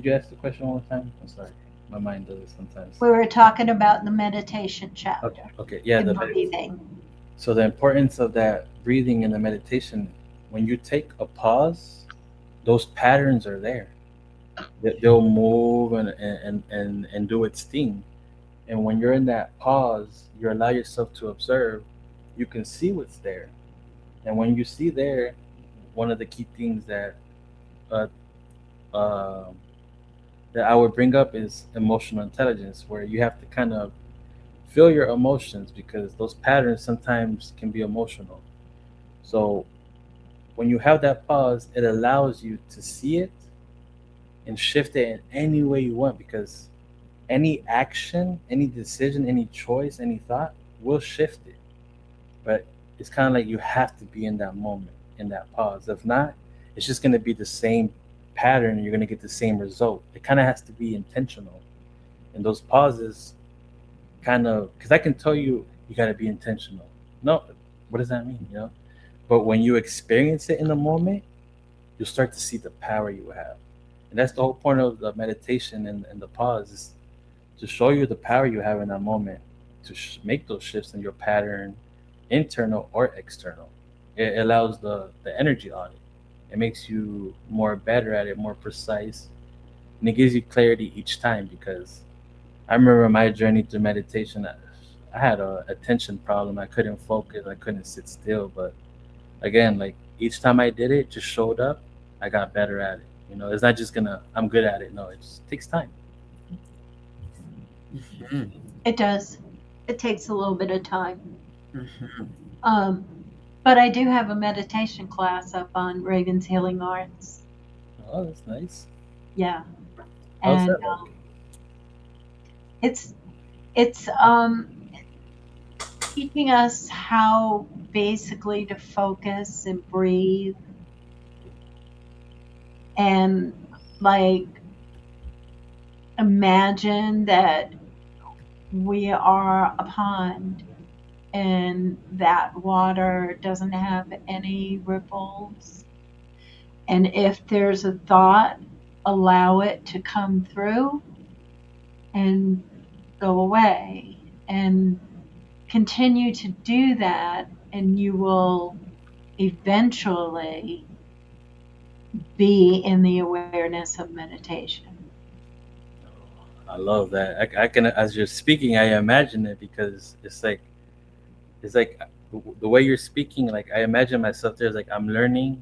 you ask the question one more time? I'm sorry, my mind does it sometimes. we were talking about the meditation chapter. Okay, yeah, the breathing. So the importance of that breathing in the meditation, when you take a pause, those patterns are there. They'll move and do its thing. And when you're in that pause, you allow yourself to observe, you can see what's there. And when you see there, one of the key things that I would bring up is emotional intelligence, where you have to kind of feel your emotions, because those patterns sometimes can be emotional. So when you have that pause, it allows you to see it and shift it in any way you want, because any action, any decision, any choice, any thought will shift it. But it's kind of like you have to be in that moment, in that pause. If not, it's just going to be the same pattern and you're going to get the same result. It kind of has to be intentional. And those pauses kind of, because I can tell you got to be intentional. No, what does that mean? But when you experience it in the moment, you'll start to see the power you have. And that's the whole point of the meditation and the pause, is to show you the power you have in that moment, to make those shifts in your pattern, internal or external. It allows the energy audit. It makes you more better at it, more precise, and it gives you clarity each time. Because I remember my journey through meditation. I had a attention problem. I couldn't focus. I couldn't sit still. But again, like each time I did it, just showed up, I got better at it. It's not just gonna I'm good at it. No, it just takes time. Mhm. It does. It takes a little bit of time. Mhm. Um, but I do have a meditation class up on Raven's Healing Arts. Oh, that's nice. Yeah, How's and that like? it's it's teaching us how basically to focus and breathe and like imagine that we are a pond and that water doesn't have any ripples. And if there's a thought, allow it to come through and go away. And continue to do that, and you will eventually be in the awareness of meditation. I love that. I can, as you're speaking, I imagine it, because it's like the way you're speaking. Like I imagine myself there. It's like I'm learning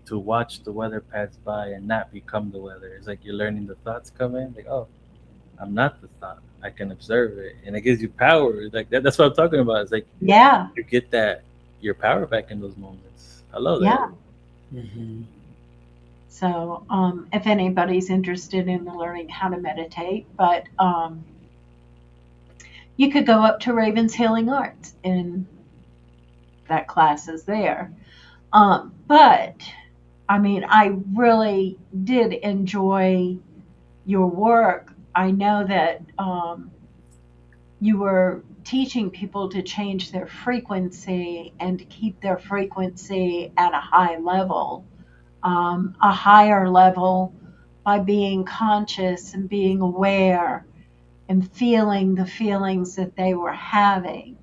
to watch the weather pass by and not become the weather. It's like you're learning the thoughts come in. Like, oh, I'm not the thought. I can observe it, and it gives you power. Like that's what I'm talking about. It's like Yeah, you get that your power back in those moments. I love that. yeah. Mhm. So, if anybody's interested in learning how to meditate, but you could go up to Raven's Healing Arts, and that class is there. But I mean, I really did enjoy your work. I know that you were teaching people to change their frequency and to keep their frequency at a high level, a higher level, by being conscious and being aware and feeling the feelings that they were having.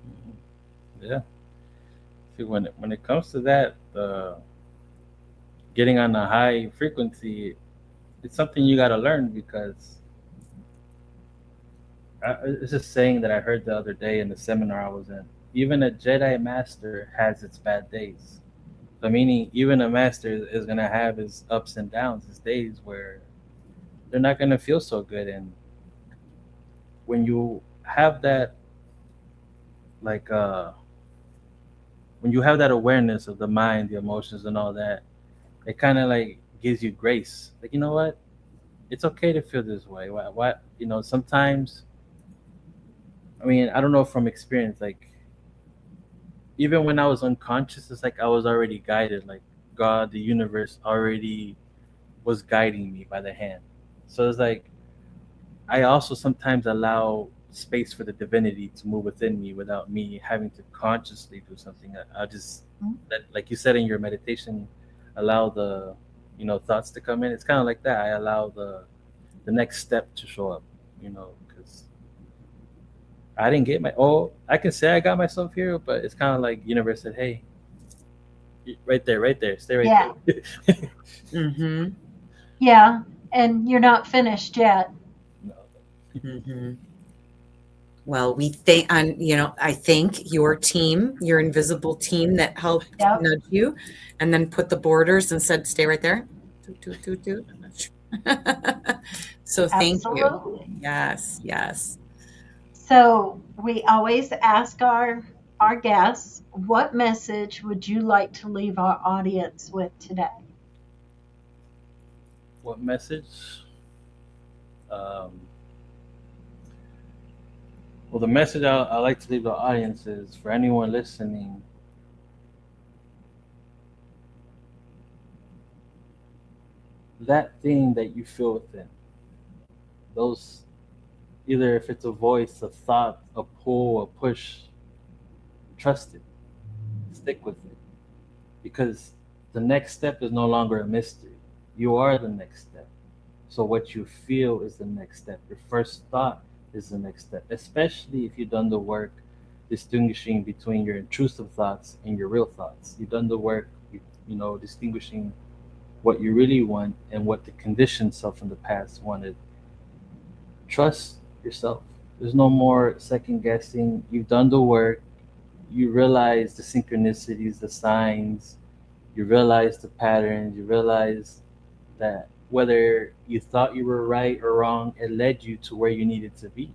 Mhm. Yeah. See, when it comes to that, getting on a high frequency, it's something you got to learn. Because it's a saying that I heard the other day in the seminar I was in. Even a Jedi master has its bad days. So meaning, even a master is gonna have his ups and downs, his days where they're not gonna feel so good. And when you have that, like, when you have that awareness of the mind, the emotions, and all that, it kind of like gives you grace. Like, you know what? It's okay to feel this way. Why? Sometimes. I mean, I don't know from experience. Like, even when I was unconscious, it's like I was already guided. Like God, the universe already was guiding me by the hand. So it's like I also sometimes allow space for the divinity to move within me without me having to consciously do something. I just, that, like you said in your meditation, allow the thoughts to come in. It's kind of like that. I allow the next step to show up. Because I didn't get my. Oh, I can say I got myself here, but it's kind of like universe said, "Hey, right there, stay right Yeah, there." Mhm. yeah. And you're not finished yet. No. Mhm. Well, we thank and I thank your team, your invisible team that helped Yep, nudge you, and then put the borders and said, "Stay right there." Toot, toot, toot, toot. So thank you. absolutely. Yes, yes. So we always ask our guests, what message would you like to leave our audience with today? What message? Um, well, the message I like to leave the audience is, for anyone listening, that thing that you feel within, those, either if it's a voice, a thought, a pull, a push, trust it. stick with it, because the next step is no longer a mystery. You are the next step. So what you feel is the next step. Your first thought is the next step, especially if you've done the work distinguishing between your intrusive thoughts and your real thoughts. You've done the work, distinguishing what you really want and what the conditioned self in the past wanted. Trust yourself. There's no more second guessing. You've done the work. You realize the synchronicities, the signs. You realize the patterns. You realize that whether you thought you were right or wrong, it led you to where you needed to be.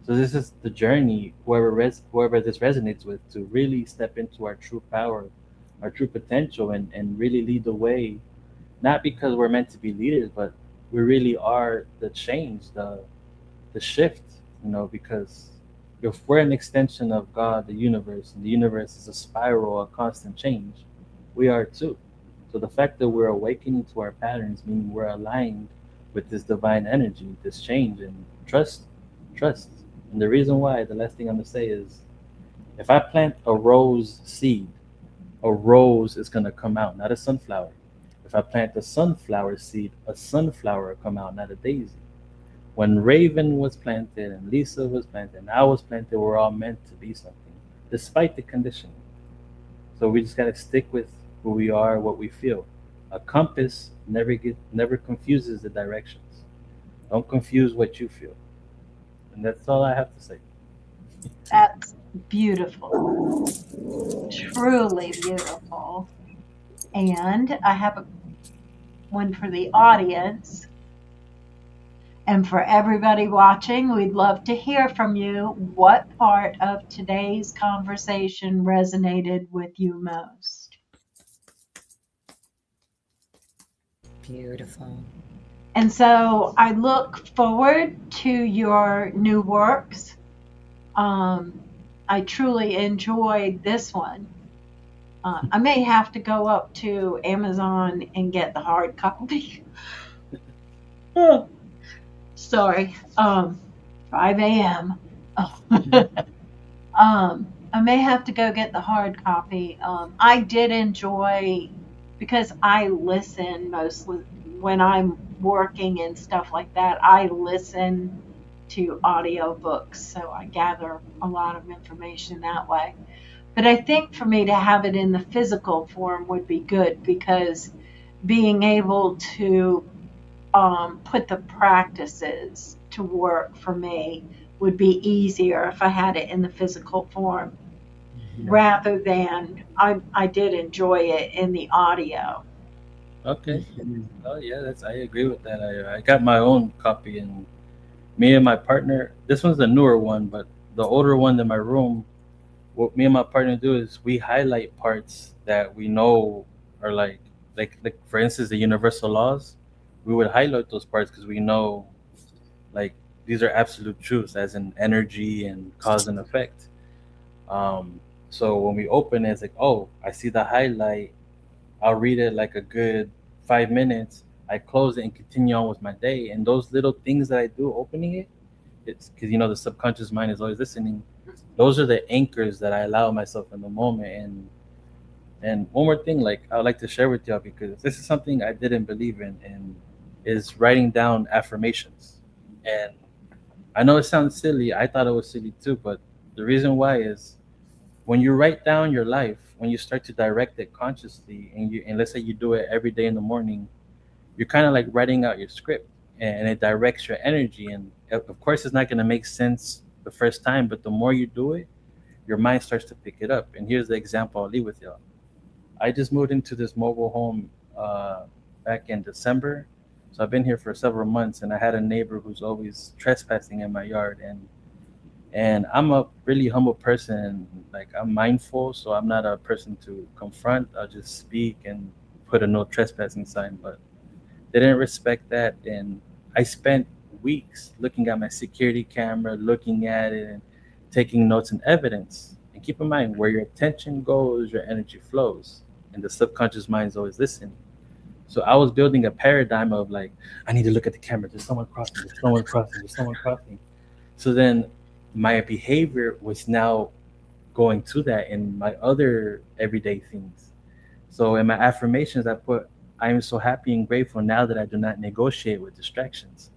So this is the journey. Whoever this resonates with, to really step into our true power, our true potential, and really lead the way. Not because we're meant to be leaders, but we really are the change, the shift. Because if we're an extension of God, the universe, and the universe is a spiral, a constant change, we are too. So the fact that we're awakening to our patterns, meaning we're aligned with this divine energy, this change, and trust. And the reason why, the last thing I'm gonna say is, if I plant a rose seed, a rose is gonna come out, not a sunflower. If I plant a sunflower seed, a sunflower will come out, not a daisy. When Raven was planted and Lisa was planted and I was planted, we're all meant to be something, despite the conditioning. So we just gotta stick with who we are, what we feel. A compass never confuses the directions. Don't confuse what you feel. And that's all I have to say. That's beautiful. Truly beautiful. And I have one for the audience. And for everybody watching, we'd love to hear from you. What part of today's conversation resonated with you most? Beautiful. And so I look forward to your new works. I truly enjoyed this one. I may have to go up to Amazon and get the hard copy. Sorry. 5 a.m. Oh. I may have to go get the hard copy. I did enjoy, because I listen mostly when I'm working and stuff like that. I listen to audiobooks, so I gather a lot of information that way. But I think for me to have it in the physical form would be good, because being able to put the practices to work for me would be easier if I had it in the physical form, rather than I did enjoy it in the audio. Okay. Oh yeah, I agree with that. I got my own copy, and me and my partner. This one's the newer one, but the older one in my room. What me and my partner do is we highlight parts that we know are like for instance, the universal laws. We would highlight those parts because we know, like, these are absolute truths, as in energy and cause and effect. So when we open it, it's like, oh, I see the highlight. I'll read it like a good 5 minutes. I close it and continue on with my day. And those little things that I do opening it, it's because the subconscious mind is always listening. Those are the anchors that I allow myself in the moment. And one more thing, like, I would like to share with y'all, because this is something I didn't believe in, and is writing down affirmations. And I know it sounds silly. I thought it was silly too, but the reason why is, when you write down your life, when you start to direct it consciously, and let's say you do it every day in the morning, you're kind of like writing out your script, and it directs your energy. And of course, it's not going to make sense the first time, but the more you do it, your mind starts to pick it up. And here's the example I'll leave with y'all. I just moved into this mobile home back in December. So I've been here for several months, and I had a neighbor who's always trespassing in my yard. And I'm a really humble person. Like, I'm mindful, so I'm not a person to confront. I'll just speak and put a no trespassing sign. But they didn't respect that, and I spent weeks looking at my security camera, looking at it, and taking notes and evidence. And keep in mind, where your attention goes, your energy flows, and the subconscious mind is always listening. So I was building a paradigm of, like, I need to look at the camera. There's someone crossing. There's someone crossing. There's someone crossing. So then my behavior was now going to that in my other everyday things. So in my affirmations, I put, I am so happy and grateful now that I do not negotiate with distractions.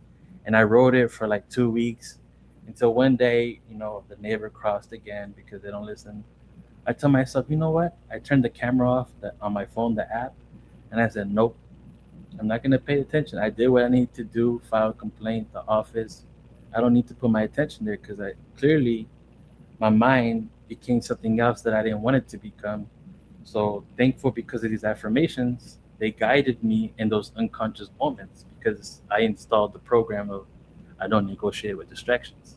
And I wrote it for like 2 weeks until one day, the neighbor crossed again because they don't listen. I tell myself, you know what? I turned the camera off on my phone, the app, and I said, nope, I'm not going to pay attention. I did what I need to do, file a complaint, the office. I don't need to put my attention there because I clearly my mind became something else that I didn't want it to become. So thankful because of these affirmations, they guided me in those unconscious moments because I installed the program of I don't negotiate with distractions.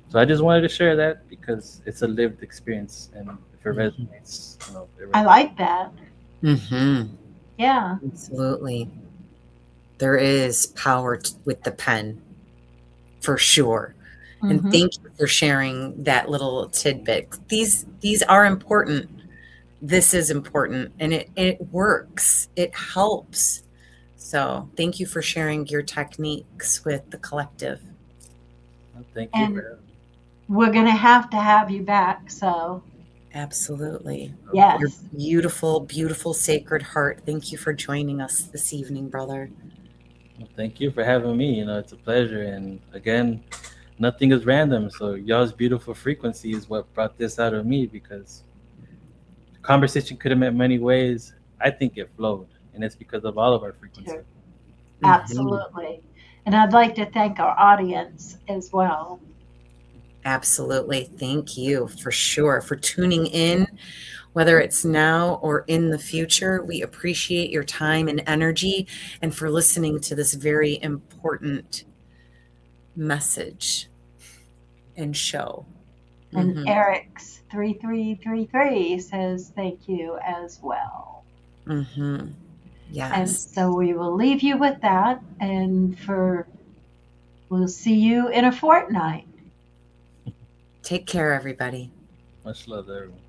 So I just wanted to share that because it's a lived experience, and if it resonates, it I resonates. like that. Mm-hmm. Yeah. Absolutely. There is power with the pen, for sure. And Mm-hmm. thank you for sharing that little tidbit. These are important. This is important, and it works. It helps. So thank you for sharing your techniques with the collective. Well, thank you And for we're going to have you back. So, Absolutely. of course. Your yes. beautiful, beautiful sacred heart. Thank you for joining us this evening, brother. Well, thank you for having me. It's a pleasure. And again, nothing is random. So y'all's beautiful frequency is what brought this out of me because the conversation could have meant many ways. I think it flowed, and it's because of all of our frequency. Sure. Mm-hmm. Absolutely. And I'd like to thank our audience as well. Absolutely. Thank you for sure for tuning in, whether it's now or in the future. We appreciate your time and energy and for listening to this very important message and show. And Mm-hmm. Eric's 3333 says thank you as well. Mm-hmm. And Yes. so we will leave you with that. And we'll see you in a fortnight. Take care, everybody. Much love, everyone.